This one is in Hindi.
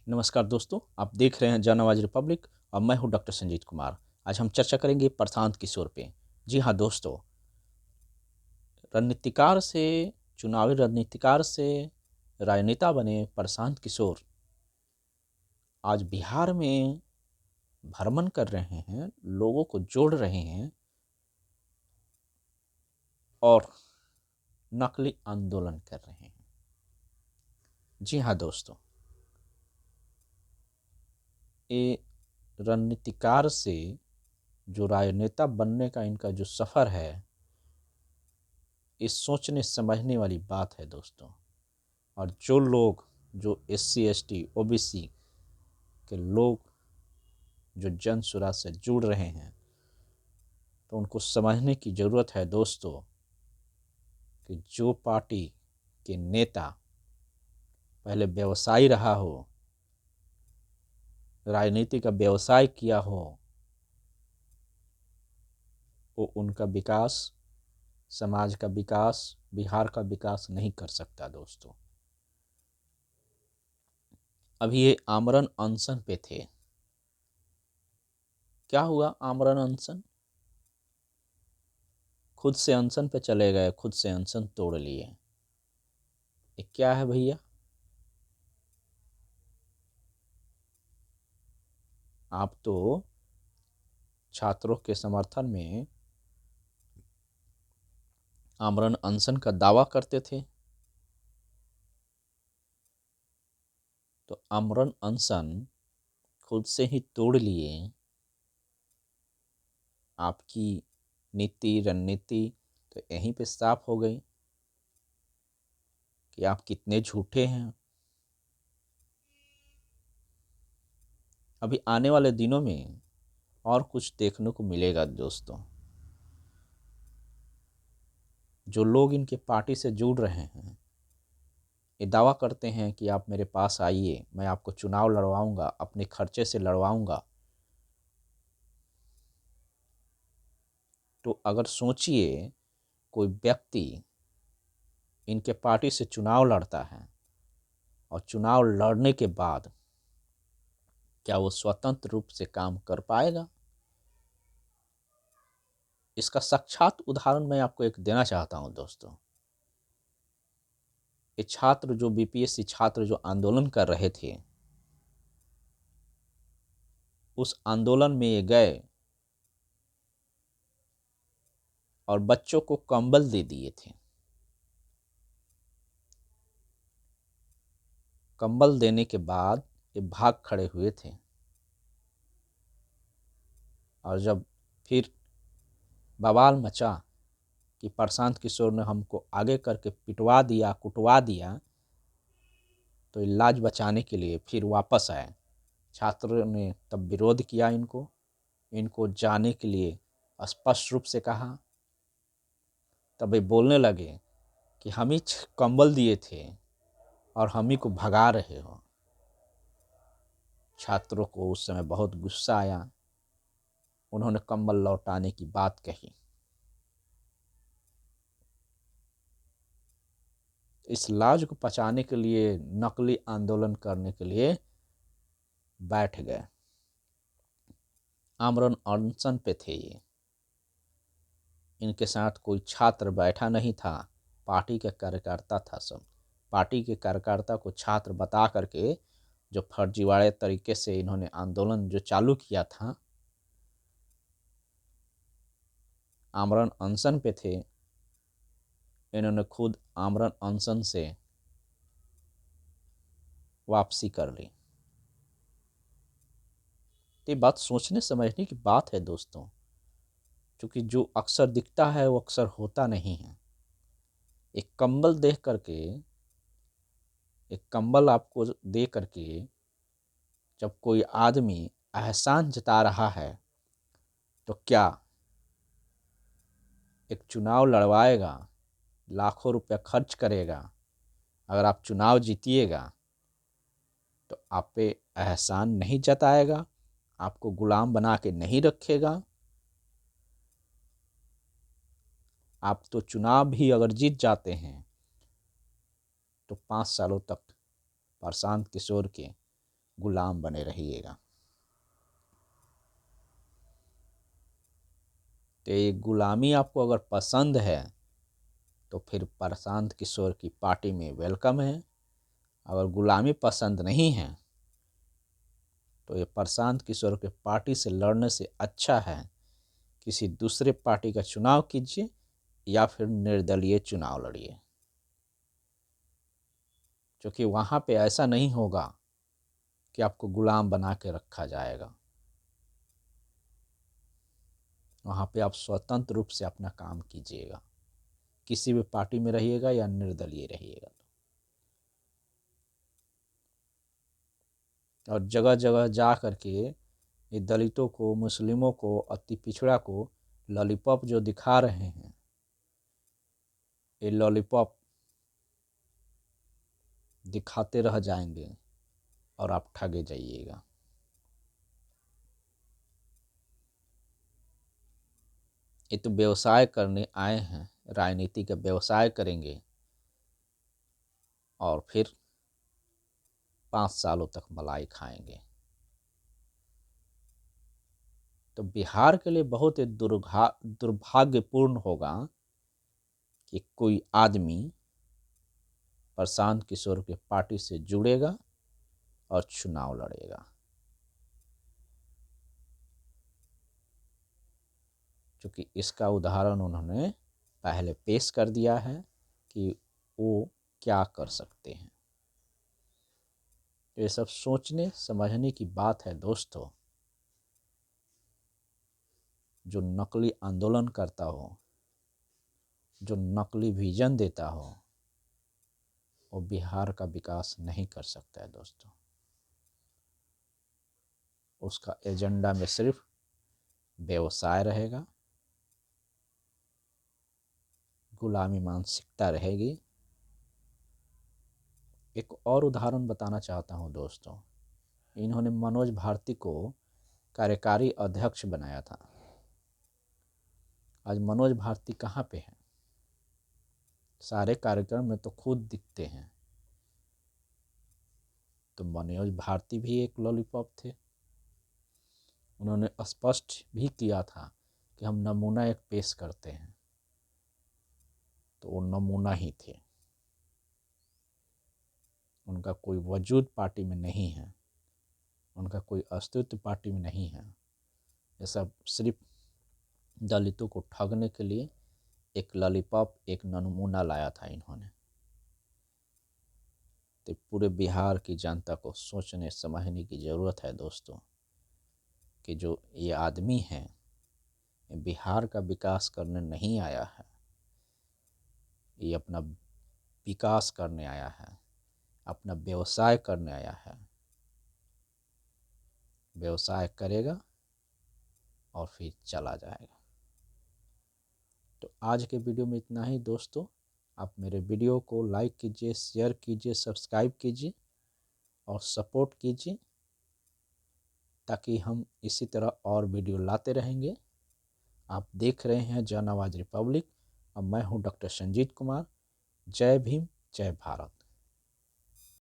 नमस्कार दोस्तों, आप देख रहे हैं जन आवाज रिपब्लिक और मैं हूं डॉक्टर संजीत कुमार। आज हम चर्चा करेंगे प्रशांत किशोर पे। जी हाँ दोस्तों, रणनीतिकार से चुनावी रणनीतिकार से राजनेता बने प्रशांत किशोर आज बिहार में भ्रमण कर रहे हैं, लोगों को जोड़ रहे हैं और नकली आंदोलन कर रहे हैं। जी हाँ दोस्तों, ये रणनीतिकार से जो राजनेता बनने का इनका जो सफ़र है, ये सोचने समझने वाली बात है दोस्तों। और जो लोग जो SC ST OBC के लोग जो जन सुराज से जुड़ रहे हैं, तो उनको समझने की ज़रूरत है दोस्तों कि जो पार्टी के नेता पहले व्यवसायी रहा हो, राजनीति का व्यवसाय किया हो, वो उनका विकास, समाज का विकास, बिहार का विकास नहीं कर सकता दोस्तों। अभी ये आमरण अनशन पे थे। क्या हुआ आमरण अनशन? खुद से अनशन पे चले गए, खुद से अनशन तोड़ लिए। ये क्या है भैया? आप तो छात्रों के समर्थन में आमरण अनशन का दावा करते थे, तो आमरण अनशन खुद से ही तोड़ लिए। आपकी नीति रणनीति तो यहीं पे साफ हो गई कि आप कितने झूठे हैं। अभी आने वाले दिनों में और कुछ देखने को मिलेगा दोस्तों। जो लोग इनके पार्टी से जुड़ रहे हैं, ये दावा करते हैं कि आप मेरे पास आइए, मैं आपको चुनाव लड़वाऊंगा, अपने खर्चे से लड़वाऊंगा। तो अगर सोचिए, कोई व्यक्ति इनके पार्टी से चुनाव लड़ता है और चुनाव लड़ने के बाद क्या वो स्वतंत्र रूप से काम कर पाएगा? इसका साक्षात उदाहरण मैं आपको एक देना चाहता हूं दोस्तों। ये छात्र जो BPSC छात्र जो आंदोलन कर रहे थे, उस आंदोलन में ये गए और बच्चों को कंबल दे दिए थे। कंबल देने के बाद ये भाग खड़े हुए थे, और जब फिर बवाल मचा कि प्रशांत किशोर ने हमको आगे करके पिटवा दिया, कुटवा दिया, तो इलाज बचाने के लिए फिर वापस आए। छात्रों ने तब विरोध किया, इनको जाने के लिए स्पष्ट रूप से कहा। तब ये बोलने लगे कि हम ही कंबल दिए थे और हम ही को भगा रहे हो। छात्रों को उस समय बहुत गुस्सा आया, उन्होंने कंबल लौटाने की बात कही। इस लाज को पचाने के लिए नकली आंदोलन करने के लिए बैठ गए। आमरण अनशन पे थे ये। इनके साथ कोई छात्र बैठा नहीं था, पार्टी के कार्यकर्ता था सब। पार्टी के कार्यकर्ता को छात्र बता करके जो फर्जीवाड़े तरीके से इन्होंने आंदोलन जो चालू किया था, आमरण अनशन पे थे, इन्होंने खुद आमरण अनशन से वापसी कर ली। ये बात सोचने समझने की बात है दोस्तों, क्योंकि जो अक्सर दिखता है वो अक्सर होता नहीं है। एक कंबल देख करके, एक कंबल आपको दे करके जब कोई आदमी एहसान जता रहा है, तो क्या एक चुनाव लड़वाएगा, लाखों रुपया खर्च करेगा, अगर आप चुनाव जीतिएगा तो आप पे एहसान नहीं जताएगा, आपको गुलाम बना के नहीं रखेगा? आप तो चुनाव भी अगर जीत जाते हैं तो 5 सालों तक प्रशांत किशोर के गुलाम बने रहिएगा। तो ये गुलामी आपको अगर पसंद है तो फिर प्रशांत किशोर की पार्टी में वेलकम है। अगर गुलामी पसंद नहीं है तो ये प्रशांत किशोर के पार्टी से लड़ने से अच्छा है किसी दूसरे पार्टी का चुनाव कीजिए या फिर निर्दलीय चुनाव लड़िए, क्योंकि वहाँ पे ऐसा नहीं होगा कि आपको गुलाम बना के रखा जाएगा। वहाँ पे आप स्वतंत्र रूप से अपना काम कीजिएगा, किसी भी पार्टी में रहिएगा या निर्दलीय रहिएगा। और जगह जगह जा करके ये दलितों को, मुस्लिमों को, अति पिछड़ा को लॉलीपॉप जो दिखा रहे हैं, ये लॉलीपॉप दिखाते रह जाएंगे और आप ठगे जाइएगा। ये तो व्यवसाय करने आए हैं, राजनीति का व्यवसाय करेंगे और फिर 5 सालों तक मलाई खाएंगे। तो बिहार के लिए बहुत ही दुर्भाग्यपूर्ण होगा कि कोई आदमी प्रशांत किशोर के पार्टी से जुड़ेगा और चुनाव लड़ेगा, क्योंकि इसका उदाहरण उन्होंने पहले पेश कर दिया है कि वो क्या कर सकते हैं। तो ये सब सोचने समझने की बात है दोस्तों। जो नकली आंदोलन करता हो, जो नकली विजन देता हो, वो बिहार का विकास नहीं कर सकता है दोस्तों। उसका एजेंडा में सिर्फ व्यवसाय रहेगा, गुलामी मानसिकता रहेगी। एक और उदाहरण बताना चाहता हूँ दोस्तों। इन्होंने मनोज भारती को कार्यकारी अध्यक्ष बनाया था। आज मनोज भारती कहाँ पे हैं? सारे कार्यक्रम में तो खुद दिखते हैं। तो मनोज भारती भी एक लॉलीपॉप थे। उन्होंने स्पष्ट भी किया था कि हम नमूना एक पेश करते हैं, तो वो नमूना ही थे। उनका कोई वजूद पार्टी में नहीं है, उनका कोई अस्तित्व पार्टी में नहीं है। ये सब सिर्फ दलितों को ठगने के लिए एक लॉलीपॉप, एक नमूना लाया था इन्होंने। तो पूरे बिहार की जनता को सोचने समझने की ज़रूरत है दोस्तों कि जो ये आदमी है बिहार का विकास करने नहीं आया है, ये अपना विकास करने आया है, अपना व्यवसाय करने आया है। व्यवसाय करेगा और फिर चला जाएगा। तो आज के वीडियो में इतना ही दोस्तों। आप मेरे वीडियो को लाइक कीजिए, शेयर कीजिए, सब्सक्राइब कीजिए और सपोर्ट कीजिए, ताकि हम इसी तरह और वीडियो लाते रहेंगे। आप देख रहे हैं जन आवाज़ रिपब्लिक और मैं हूं डॉक्टर संजीत कुमार। जय भीम, जय भारत।